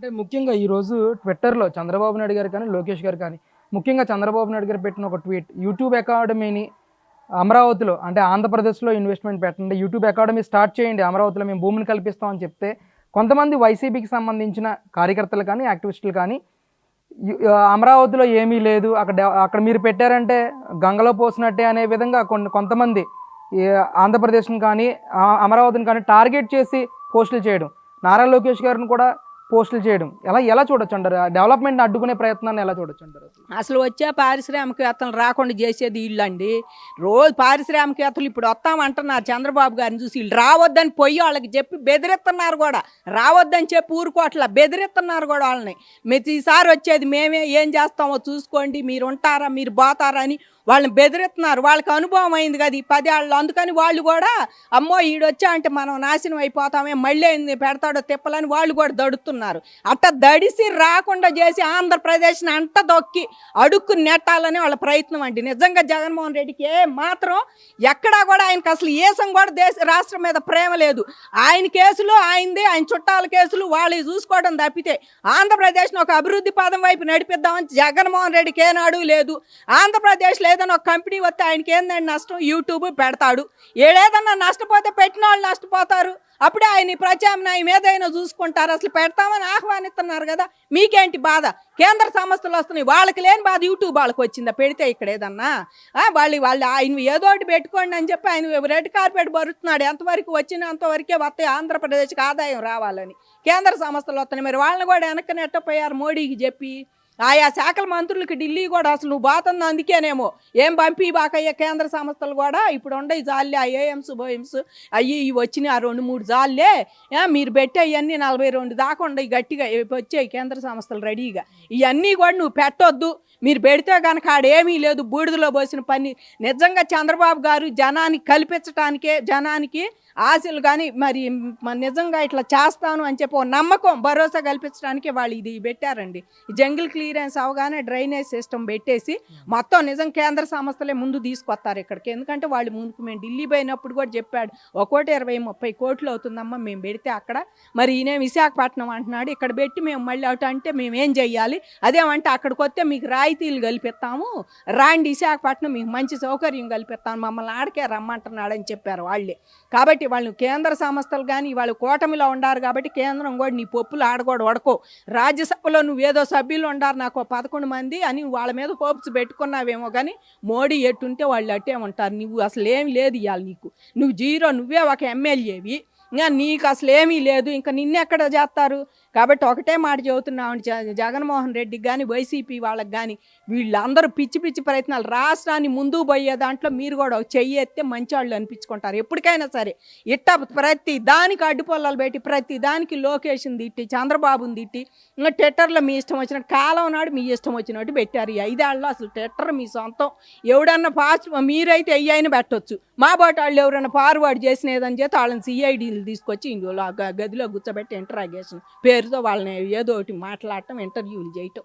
అంటే ముఖ్యంగా ఈరోజు ట్విట్టర్‌లో చంద్రబాబు నాయుడు గారు కానీ, లోకేష్ గారు కానీ, ముఖ్యంగా చంద్రబాబు నాయుడు గారు పెట్టిన ఒక ట్వీట్, యూట్యూబ్ అకాడమీని అమరావతిలో అంటే ఆంధ్రప్రదేశ్‌లో ఇన్వెస్ట్‌మెంట్ పెట్టండి. యూట్యూబ్ అకాడమీ స్టార్ట్ చేయండి. అమరావతిలో మేము భూమిని కల్పిస్తాం అని చెప్తే, కొంతమంది వైసీపీకి సంబంధించిన కార్యకర్తలు కానీ, యాక్టివిస్టులు కానీ, అమరావతిలో ఏమీ లేదు, అక్కడ మీరు పెట్టారంటే గంగలో పోసినట్టే అనే విధంగా కొంతమంది ఈ ఆంధ్రప్రదేశ్‌ని కానీ, అమరావతిని కానీ టార్గెట్ చేసి పోస్టులు చేయడం. నారా లోకేష్ గారిని కూడా పోస్టులు చేయడం ఎలా చూడొచ్చు అంటారు? డెవలప్మెంట్ అడ్డుకునే ప్రయత్నాన్ని ఎలా చూడొచ్చు అంటారు? అసలు వచ్చే పారిశ్రామికవేత్తలు రాకుండా చేసేది వీళ్ళండి. రోజు పారిశ్రామికవేత్తలు ఇప్పుడు వస్తామంటున్నారు చంద్రబాబు గారిని చూసి. వీళ్ళు రావద్దని పొయ్యి వాళ్ళకి చెప్పి బెదిరిస్తున్నారు కూడా. రావద్దని చెప్పి ఊరుకోట్ల బెదిరిస్తున్నారు కూడా వాళ్ళని. ఈసారి వచ్చేది మేమే, ఏం చేస్తామో చూసుకోండి, మీరు ఉంటారా, మీరు పోతారా అని వాళ్ళని బెదిరిస్తున్నారు. వాళ్ళకి అనుభవం అయింది కదా ఈ 10 ఏళ్ళు. అందుకని వాళ్ళు కూడా అమ్మో ఈడొచ్చా అంటే మనం నాశనం అయిపోతామే, మళ్ళీ పెడతాడో తిప్పలని వాళ్ళు కూడా దడుతున్నారు. అట్ట దడిసి రాకుండా చేసి ఆంధ్రప్రదేశ్ని అంట దొక్కి అడుక్కు నెట్టాలని వాళ్ళ ప్రయత్నం అండి. నిజంగా జగన్మోహన్ రెడ్డికి మాత్రం ఎక్కడా కూడా ఆయనకు అసలు ఏసం కూడా రాష్ట్రం మీద ప్రేమ లేదు. ఆయన కేసులు ఆయనది, ఆయన చుట్టాల కేసులు వాళ్ళు చూసుకోవడం తప్పితే ఆంధ్రప్రదేశ్ని ఒక అభివృద్ధి పదం వైపు నడిపిద్దామని జగన్మోహన్ రెడ్డికి ఏనాడు లేదు. ఆంధ్రప్రదేశ్లో ఏదైనా ఒక కంపెనీ వస్తే ఆయనకి ఏందండి నష్టం? యూట్యూబ్ పెడతాడు. ఏదన్నా నష్టపోతే పెట్టిన వాళ్ళు నష్టపోతారు. అప్పుడే ఆయన ప్రత్యామ్నాయం ఏదైనా చూసుకుంటారు. అసలు పెడతామని ఆహ్వానిస్తున్నారు కదా, మీకేంటి బాధ? కేంద్ర సంస్థలు వస్తున్నాయి, వాళ్ళకి లేని బాధ యూట్యూబ్ వాళ్ళకి వచ్చిందా పెడితే ఇక్కడ ఏదన్నా? వాళ్ళు ఆయన ఏదో ఒకటి పెట్టుకోండి అని చెప్పి ఆయన రెడ్ కార్పెట్ బరుతున్నాడు. ఎంతవరకు వచ్చినంతవరకే వస్తాయి ఆంధ్రప్రదేశ్కి ఆదాయం రావాలని. కేంద్ర సంస్థలు వస్తున్నాయి, మరి వాళ్ళని కూడా వెనక్కి నెట్టపోయారు మోడీకి చెప్పి. ఆయా శాఖల మంత్రులకి ఢిల్లీ కూడా అసలు నువ్వు బాతున్నా అందుకేనేమో ఏం పంపి బాకయ్యే కేంద్ర సంస్థలు కూడా ఇప్పుడు ఉండే జాల్లే, ఆ ఏఎంస్ బోఎంస్ అయ్యి వచ్చినాయి, ఆ 2-3 జాల్లే మీరు పెట్టే ఇవన్నీ 42 దాకా ఉండయి గట్టిగా వచ్చాయి కేంద్ర సంస్థలు రెడీగా. ఇవన్నీ కూడా నువ్వు పెట్టొద్దు, మీరు పెడితే కనుక ఆడేమీ లేదు, బూడిదలో పోసిన పని. నిజంగా చంద్రబాబు గారు జనానికి కల్పించడానికే, జనానికి ఆశలు కానీ మరి నిజంగా ఇట్లా చేస్తాను అని చెప్పి నమ్మకం భరోసా కల్పించడానికే వాళ్ళు ఇది పెట్టారండి. జంగిల్ క్లియరెన్స్ అవగానే డ్రైనేజ్ సిస్టమ్ పెట్టేసి మొత్తం నిజం కేంద్ర సంస్థలే ముందు తీసుకొస్తారు ఇక్కడికి. ఎందుకంటే వాళ్ళు ముందుకు మేము ఢిల్లీ పోయినప్పుడు కూడా చెప్పాడు 1,20-30 కోట్లు అవుతుందమ్మా మేము పెడితే అక్కడ. మరి ఈయన విశాఖపట్నం అంటున్నాడు, ఇక్కడ పెట్టి మేము మళ్ళీ అటు అంటే మేము ఏం చెయ్యాలి? అదేమంటే అక్కడికి వస్తే మీకు రాయితీలు కల్పిస్తాము, రాండి విశాఖపట్నం మీకు మంచి సౌకర్యం కల్పిస్తాము, మమ్మల్ని ఆడకే రమ్మంటున్నాడని చెప్పారు వాళ్ళే. కాబట్టి వాళ్ళు కేంద్ర సంస్థలు కానీ వాళ్ళు కూటమిలో ఉండారు కాబట్టి కేంద్రం కూడా నీ పప్పులు ఆడకూడ వడకో. రాజ్యసభలో నువ్వేదో సభ్యులు ఉండారు నాకు 11 మంది అని వాళ్ళ మీద హోప్స్ పెట్టుకున్నావేమో, కానీ మోడీ ఎట్టుంటే వాళ్ళు అట్టే ఉంటారు. నువ్వు అసలు ఏమి లేదు ఇవాళ నీకు, నువ్వు జీరో, నువ్వే ఒక ఎమ్మెల్యేవి, ఇంకా నీకు అసలు ఏమీ లేదు, ఇంకా నిన్నెక్కడ చేస్తారు? కాబట్టి ఒకటే మాట చెబుతున్నామండి, జగన్మోహన్ రెడ్డికి కానీ వైసీపీ వాళ్ళకి కానీ వీళ్ళందరూ పిచ్చి పిచ్చి ప్రయత్నాలు. రాష్ట్రాన్ని ముందుకు పోయే దాంట్లో మీరు కూడా చెయ్యి ఎత్తే మంచి వాళ్ళు అనిపించుకుంటారు ఎప్పటికైనా సరే. ఇట్ట ప్రతి దానికి అడ్డుపొల్లలు పెట్టి ప్రతి దానికి లోకేష్ని తిట్టి, చంద్రబాబుని తిట్టి, ఇంకా ట్విట్టర్లో మీ ఇష్టం వచ్చినట్టు, కాలం నాడు మీ ఇష్టం వచ్చినట్టు పెట్టారు. ఈ 5 ఏళ్ళలో అసలు ట్విట్టర్ మీ సొంతం. ఎవడన్నా ఫాస్ట్ మీరైతే అయ్యాయిని పెట్టవచ్చు, మా బాట వాళ్ళు ఎవరైనా ఫార్వర్డ్ చేసినదని చేస్తే వాళ్ళని సిఐడీలు తీసుకొచ్చి ఇందులో గదిలో కూర్చోబెట్టి ఇంటరాగేషన్ పేరుతో వాళ్ళని ఏదో ఒకటి మాట్లాడటం, ఇంటర్వ్యూలు చేయటం.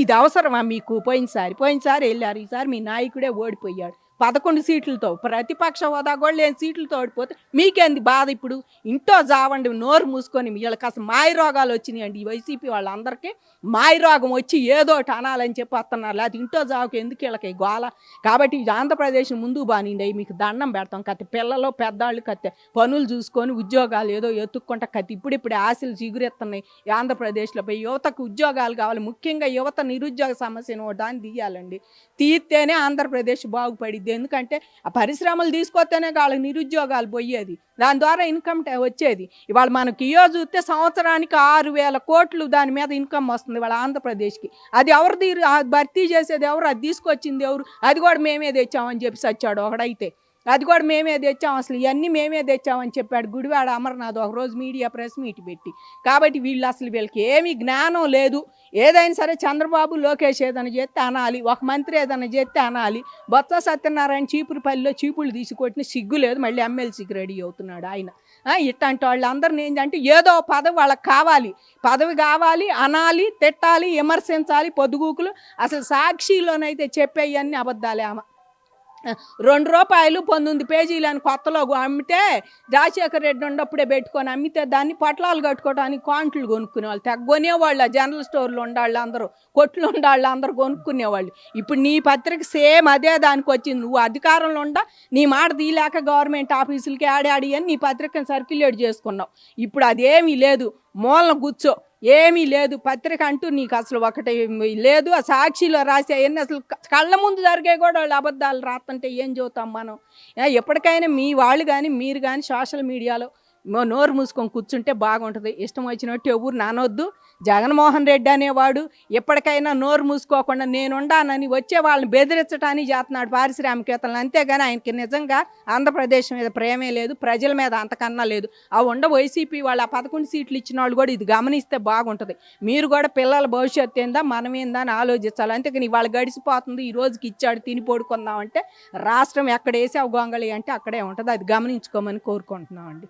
ఇది అవసరమా మీకు? పోయినసారి వెళ్ళారు, ఈసారి మీ నాయకుడే ఓడిపోయాడు 11 సీట్లతో. ప్రతిపక్ష హోదా కూడా లేని సీట్లతో ఓడిపోతే మీకేంది బాధ? ఇప్పుడు ఇంట్లో జావండి, నోరు మూసుకొని. వీళ్ళకి అసలు మాయ రోగాలు వచ్చినాయండి ఈ వైసీపీ వాళ్ళందరికీ. మాయ రోగం వచ్చి ఏదో ఒకటి అనాలని చెప్పి వస్తున్నారు, లేకపోతే ఇంట్లో జావుకి ఎందుకు వీళ్ళకి గోల? కాబట్టి ఆంధ్రప్రదేశ్ ముందుకు బానిండి, మీకు దండం పెడతాం. కత్తి పిల్లలు పెద్దవాళ్ళు కత్తి పనులు చూసుకొని ఉద్యోగాలు ఏదో ఎత్తుక్కుంటా కత్తి ఇప్పుడిప్పుడే ఆశలు చిగురెత్తున్నాయి ఆంధ్రప్రదేశ్లో. పోయి యువతకు ఉద్యోగాలు కావాలి, ముఖ్యంగా యువత నిరుద్యోగ సమస్యను దాన్ని తీయాలండి. తీస్తేనే ఆంధ్రప్రదేశ్ బాగుపడిద్ది. ఎందుకంటే ఆ పరిశ్రమలు తీసుకొస్తేనే వాళ్ళకి నిరుద్యోగాలు పోయేది, దాని ద్వారా ఇన్కమ్ వచ్చేది. ఇవాళ మనకి ఇయో చూస్తే సంవత్సరానికి 6,000 కోట్లు దాని మీద ఇన్కమ్ వస్తుంది వాళ్ళ ఆంధ్రప్రదేశ్కి. అది ఎవరిది భర్తీ చేసేది ఎవరు? అది తీసుకొచ్చింది ఎవరు? అది కూడా మేమే తెచ్చామని చెప్పి సచ్చాడు ఒకడైతే. అది కూడా మేమే తెచ్చాం, అసలు ఇవన్నీ మేమే తెచ్చామని చెప్పాడు గుడివాడ అమర్నాథ్ ఒకరోజు మీడియా ప్రెస్ మీట్ పెట్టి. కాబట్టి వీళ్ళకి ఏమీ జ్ఞానం లేదు. ఏదైనా సరే చంద్రబాబు లోకేష్ ఏదైనా చేస్తే అనాలి, ఒక మంత్రి ఏదైనా చేస్తే అనాలి. బొత్స సత్యనారాయణ చీపురుపల్లిలో చీపులు తీసుకొట్టిన సిగ్గు లేదు, మళ్ళీ ఎమ్మెల్సీకి రెడీ అవుతున్నాడు ఆయన. ఇట్లాంటి వాళ్ళందరినీ ఏంటంటే ఏదో పదవి వాళ్ళకి కావాలి, పదవి కావాలి, అనాలి, తిట్టాలి, విమర్శించాలి పొద్దుగూకులు. అసలు సాక్షిలోనైతే చెప్పేవన్నీ అబద్ధాలే. రూ. 2 19 పేజీలు అని కొత్తలో అమ్మితే రాజశేఖర రెడ్డి ఉన్నప్పుడే పెట్టుకొని అమ్మితే దాన్ని పొట్లాలు కట్టుకోవడానికి కాంట్లు కొనుక్కునే వాళ్ళు కొనేవాళ్ళు. జనరల్ స్టోర్లు ఉండాళ్ళు అందరూ, కొట్లు ఉండాళ్ళు అందరూ కొనుక్కునేవాళ్ళు. ఇప్పుడు నీ పత్రిక సేమ్ అదే దానికి వచ్చింది. నువ్వు అధికారంలో ఉండా నీ మాట తీయలేక గవర్నమెంట్ ఆఫీసులకి ఆడాడి అని నీ పత్రికను సర్క్యులేట్ చేసుకున్నావు. ఇప్పుడు అదేమీ లేదు, మూలన కూర్చో, ఏమీ లేదు. పత్రిక అంటూ నీకు అసలు ఒకటి లేదు. ఆ సాక్షిలో రాసే అవన్నీ అసలు కళ్ళ ముందు జరిగే కూడా వాళ్ళు అబద్ధాలు రాస్తుంటే ఏం చూస్తాం మనం? ఎప్పటికైనా మీ వాళ్ళు కానీ మీరు కానీ సోషల్ మీడియాలో నోరు మూసుకొని కూర్చుంటే బాగుంటుంది. ఇష్టం వచ్చినట్టు ఎవరు నానొద్దు. జగన్మోహన్ రెడ్డి అనేవాడు ఎప్పటికైనా నోరు మూసుకోకుండా నేనుండానని వచ్చే వాళ్ళని బెదిరించడానికి చేస్తున్నాడు పారిశ్రామికవేత్తలను. అంతేగాని ఆయనకి నిజంగా ఆంధ్రప్రదేశ్ మీద ప్రేమే లేదు, ప్రజల మీద అంతకన్నా లేదు. ఆ వైసీపీ వాళ్ళు ఆ 11 సీట్లు ఇచ్చిన వాళ్ళు కూడా ఇది గమనిస్తే బాగుంటుంది. మీరు కూడా పిల్లల భవిష్యత్తు ఏందా మనం ఏందా అని ఆలోచించాలి. అంతేకాని ఇవాళ గడిచిపోతుంది, ఈ రోజుకి ఇచ్చాడు తిని పడుకుందామంటే రాష్ట్రం ఎక్కడ వేసావు గొంగళి అంటే అక్కడే ఉంటుంది. అది గమనించుకోమని కోరుకుంటున్నామండి.